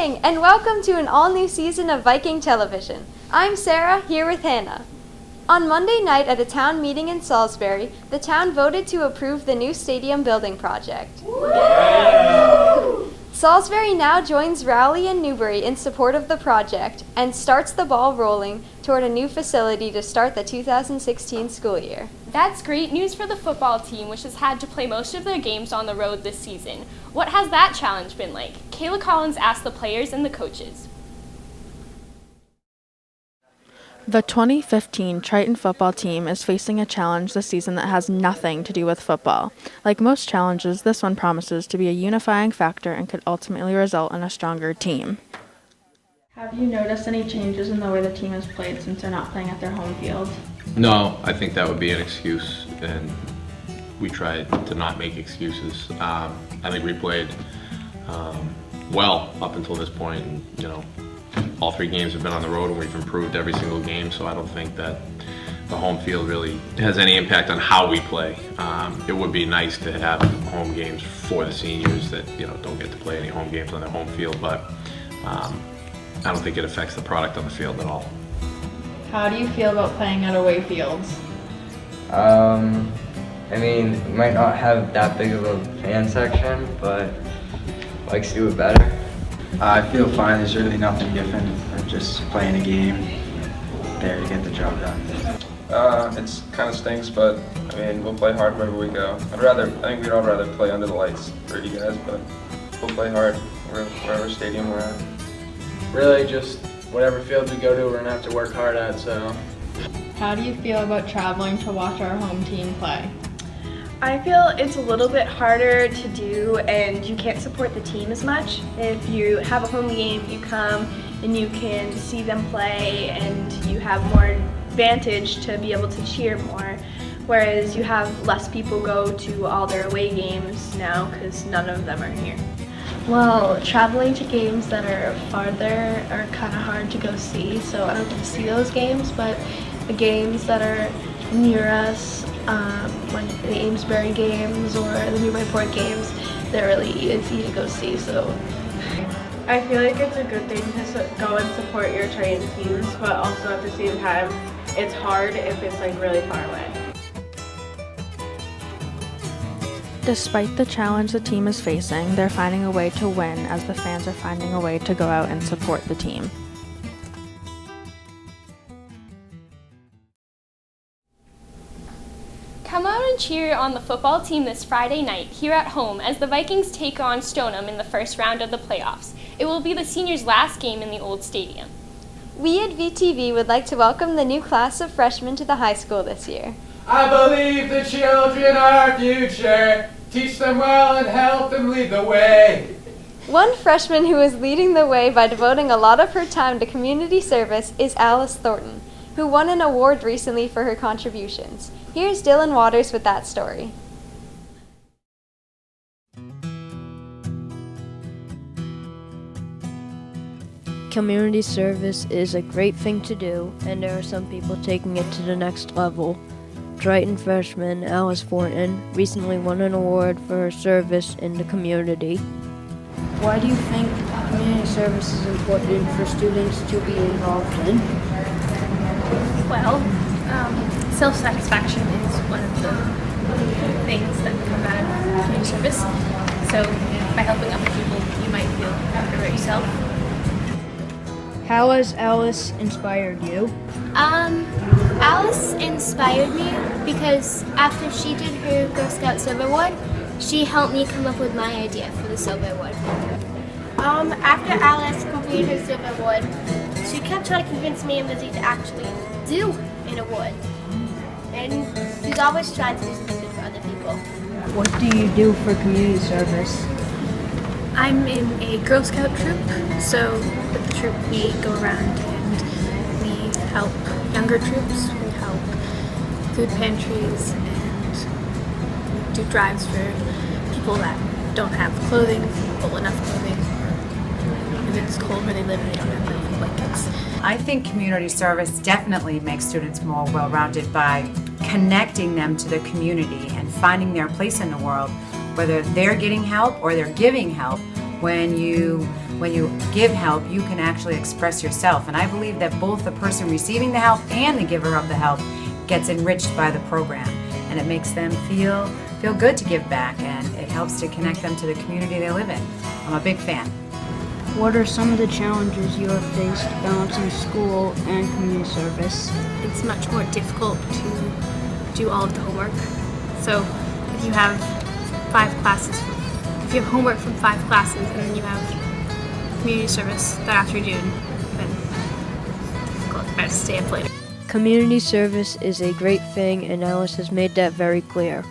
morning, and welcome to an all-new season of Viking Television. I'm Sarah, here with Hannah. On Monday night at a town meeting in Salisbury, the town voted to approve the new stadium building project. Salisbury now joins Rowley and Newbury in support of the project and starts the ball rolling toward a new facility to start the 2016 school year. That's great news for the football team, which has had to play most of their games on the road this season. What has that challenge been like? Kayla Collins asked the players and the coaches. The 2015 Triton football team is facing a challenge this season that has nothing to do with football. Like most challenges, this one promises to be a unifying factor and could ultimately result in a stronger team. Have you noticed any changes in the way the team has played since they're not playing at their home field? No, I think that would be an excuse, and we tried to not make excuses. I think we played well up until this point, and all three games have been on the road and we've improved every single game, so I don't think that the home field really has any impact on how we play. It would be nice to have home games for the seniors that don't get to play any home games on their home field, but I don't think it affects the product on the field at all. How do you feel about playing at away fields? We might not have that big of a fan section, but I'd like to do it better. I feel fine. There's really nothing different than just playing a game there to get the job done. It's kind of stinks, but we'll play hard wherever we go. I think we'd all rather play under the lights for you guys, but we'll play hard wherever stadium we're at. Really, just whatever field we go to, we're gonna have to work hard at. So, how do you feel about traveling to watch our home team play? I feel it's a little bit harder to do, and you can't support the team as much. If you have a home game, you come and you can see them play, and you have more advantage to be able to cheer more, whereas you have less people go to all their away games now because none of them are here. Well, traveling to games that are farther are kind of hard to go see, so I don't get to see those games, but the games that are near us, like the Amesbury games or the Newburyport games, they're really easy to go see. So I feel like it's a good thing to go and support your Triton teams, but also at the same time, it's hard if it's really far away. Despite the challenge the team is facing, they're finding a way to win as the fans are finding a way to go out and support the team. Come out and cheer on the football team this Friday night here at home as the Vikings take on Stoneham in the first round of the playoffs. It will be the seniors' last game in the old stadium. We at VTV would like to welcome the new class of freshmen to the high school this year. I believe the children are our future. Teach them well and help them lead the way. One freshman who is leading the way by devoting a lot of her time to community service is Alice Thornton, who won an award recently for her contributions. Here's Dylan Waters with that story. Community service is a great thing to do, and there are some people taking it to the next level. Triton freshman Alice Thornton recently won an award for her service in the community. Why do you think community service is important for students to be involved in? Well, self-satisfaction is one of the things that come out of community service. So by helping other people, you might feel better about yourself. How has Alice inspired you? Alice inspired me because after she did her Girl Scout Silver Award, she helped me come up with my idea for the Silver Award. After Alice completed her Silver Award, she kept trying to convince me and Lizzie to actually do an award. And she's always trying to do something good for other people. What do you do for community service? I'm in a Girl Scout troop, so with the troop we go around and we help younger troops, we help food pantries, and we do drives for people that don't have clothing, well, enough clothing, or if it's cold where they live and they don't have enough blankets. I think community service definitely makes students more well-rounded by connecting them to the community and finding their place in the world, whether they're getting help or they're giving help. When you when you give help, you can actually express yourself. And I believe that both the person receiving the help and the giver of the help gets enriched by the program. And it makes them feel good to give back, and it helps to connect them to the community they live in. I'm a big fan. What are some of the challenges you have faced balancing school and community service? It's much more difficult to do all of the homework. So if you have if you have homework from 5 classes and then you have community service that afternoon, then it's difficult. Better stay up later. Community service is a great thing, and Alice has made that very clear.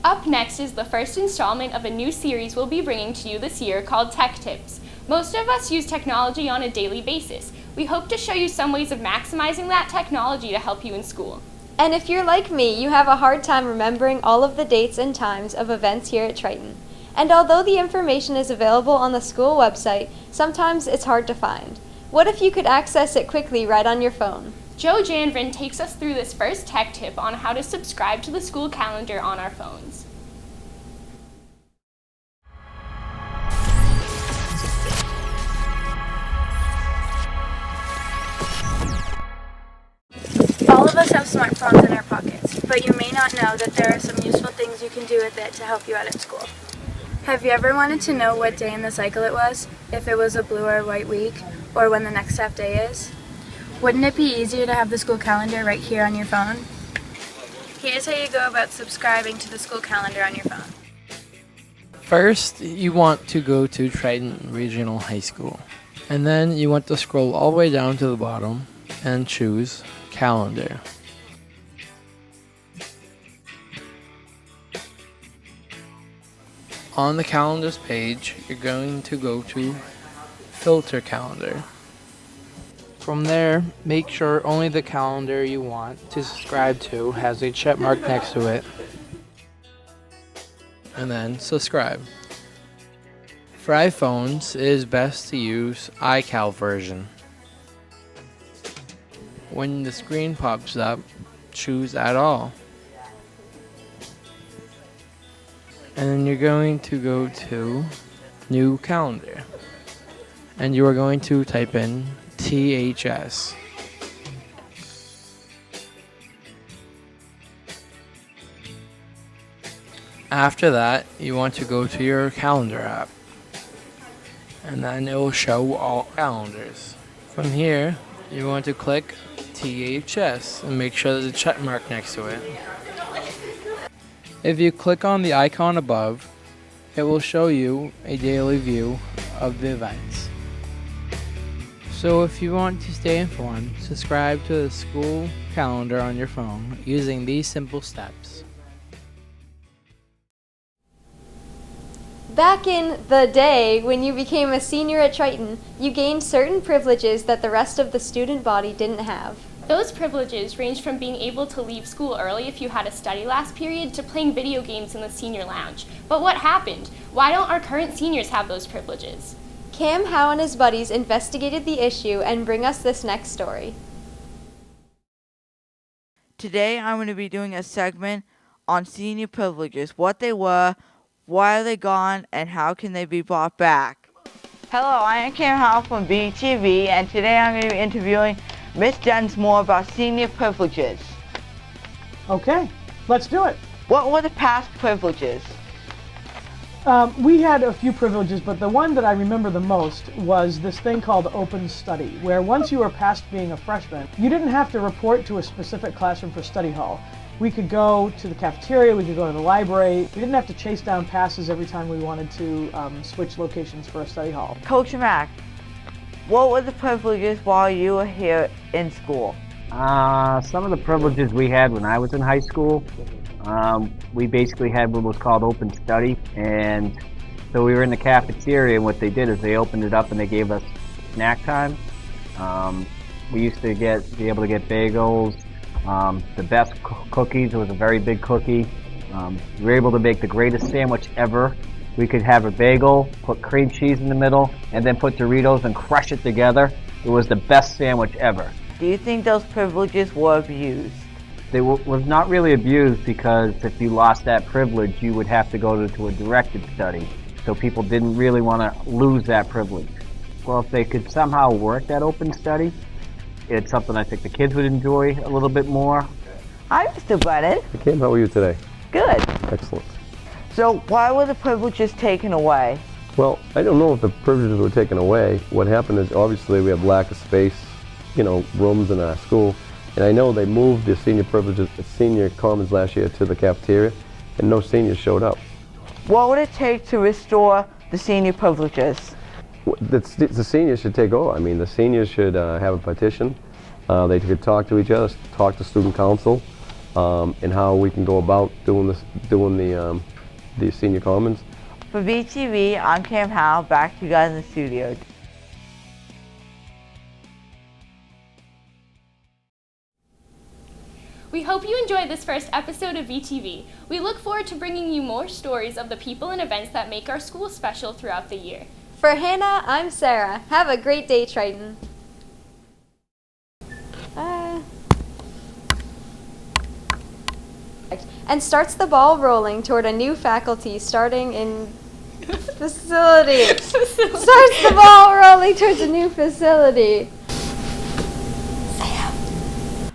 Up next is the first installment of a new series we'll be bringing to you this year called Tech Tips. Most of us use technology on a daily basis. We hope to show you some ways of maximizing that technology to help you in school. And if you're like me, you have a hard time remembering all of the dates and times of events here at Triton. And although the information is available on the school website, sometimes it's hard to find. What if you could access it quickly right on your phone? Joe Janvrin takes us through this first tech tip on how to subscribe to the school calendar on our phones. All of us have smartphones in our pockets, but you may not know that there are some useful things you can do with it to help you out at school. Have you ever wanted to know what day in the cycle it was, if it was a blue or white week, or when the next half day is? Wouldn't it be easier to have the school calendar right here on your phone? Here's how you go about subscribing to the school calendar on your phone. First, you want to go to Triton Regional High School, and then you want to scroll all the way down to the bottom and choose Calendar. On the calendars page, you're going to go to Filter Calendar. From there, make sure only the calendar you want to subscribe to has a check mark next to it, and then subscribe. For iPhones, it is best to use iCal version. When the screen pops up, choose Add All. And then you're going to go to New Calendar. And you are going to type in THS. After that, you want to go to your calendar app. And then it will show all calendars. From here, you want to click THS and make sure there's a check mark next to it. If you click on the icon above, it will show you a daily view of the events. So if you want to stay informed, subscribe to the school calendar on your phone using these simple steps. Back in the day, when you became a senior at Triton, you gained certain privileges that the rest of the student body didn't have. Those privileges range from being able to leave school early if you had a study last period to playing video games in the senior lounge. But what happened? Why don't our current seniors have those privileges? Cam Howe and his buddies investigated the issue and bring us this next story. Today I'm going to be doing a segment on senior privileges, what they were, why are they gone, and how can they be brought back. Hello, I am Cam Howe from VTV, and today I'm going to be interviewing Miss Densmore about senior privileges. Okay, let's do it. What were the past privileges? We had a few privileges, but the one that I remember the most was this thing called open study, where once you were past being a freshman, you didn't have to report to a specific classroom for study hall. We could go to the cafeteria, we could go to the library. We didn't have to chase down passes every time we wanted to switch locations for a study hall. Coach Mack, what were the privileges while you were here in school? Some of the privileges we had when I was in high school, we basically had what was called open study, and so we were in the cafeteria, and what they did is they opened it up and they gave us snack time. We used to be able to get bagels, the best cookies. It was a very big cookie. We were able to make the greatest sandwich ever. We could have a bagel, put cream cheese in the middle, and then put Doritos and crush it together. It was the best sandwich ever. Do you think those privileges were abused? They was not really abused because if you lost that privilege, you would have to go to a directed study. So people didn't really want to lose that privilege. Well, if they could somehow work that open study, it's something I think the kids would enjoy a little bit more. Hi, Mr. Brennan. Hey, Kim, how are you today? Good. Excellent. So why were the privileges taken away? Well, I don't know if the privileges were taken away. What happened is obviously we have lack of space, rooms in our school. And I know they moved the senior privileges, the senior commons last year to the cafeteria, and no seniors showed up. What would it take to restore the senior privileges? The seniors should take over. I mean, the seniors should have a petition. They could talk to each other, talk to student council, and how we can go about doing the senior commons. For VTV, I'm Cam Howe, back to you guys in the studio. We hope you enjoyed this first episode of VTV. We look forward to bringing you more stories of the people and events that make our school special throughout the year. For Hannah, I'm Sarah. Have a great day, Triton. And starts the ball rolling toward a new faculty starting in facility. Starts the ball rolling towards a new facility.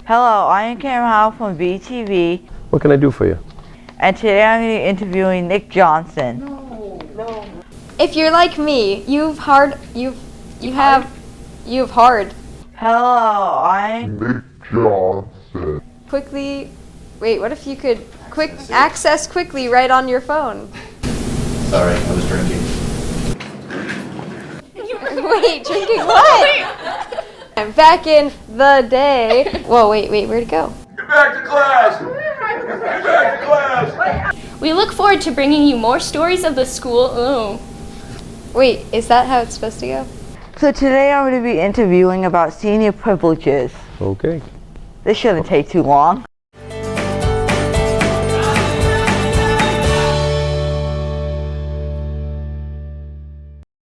Hello, I am Cam Howe from VTV. What can I do for you? And today I'm going to be interviewing Nick Johnson. If you're like me, you've hard. Hello, I'm Nick Johnson. Quickly, wait. What if you could access quickly right on your phone? Sorry, I was drinking. Wait, drinking what? I'm back in the day. Whoa, wait, where'd it go? Get back to class! Get back to class! We look forward to bringing you more stories of the school. Oh. Wait, is that how it's supposed to go? So today I'm going to be interviewing about senior privileges. Okay. This shouldn't take too long.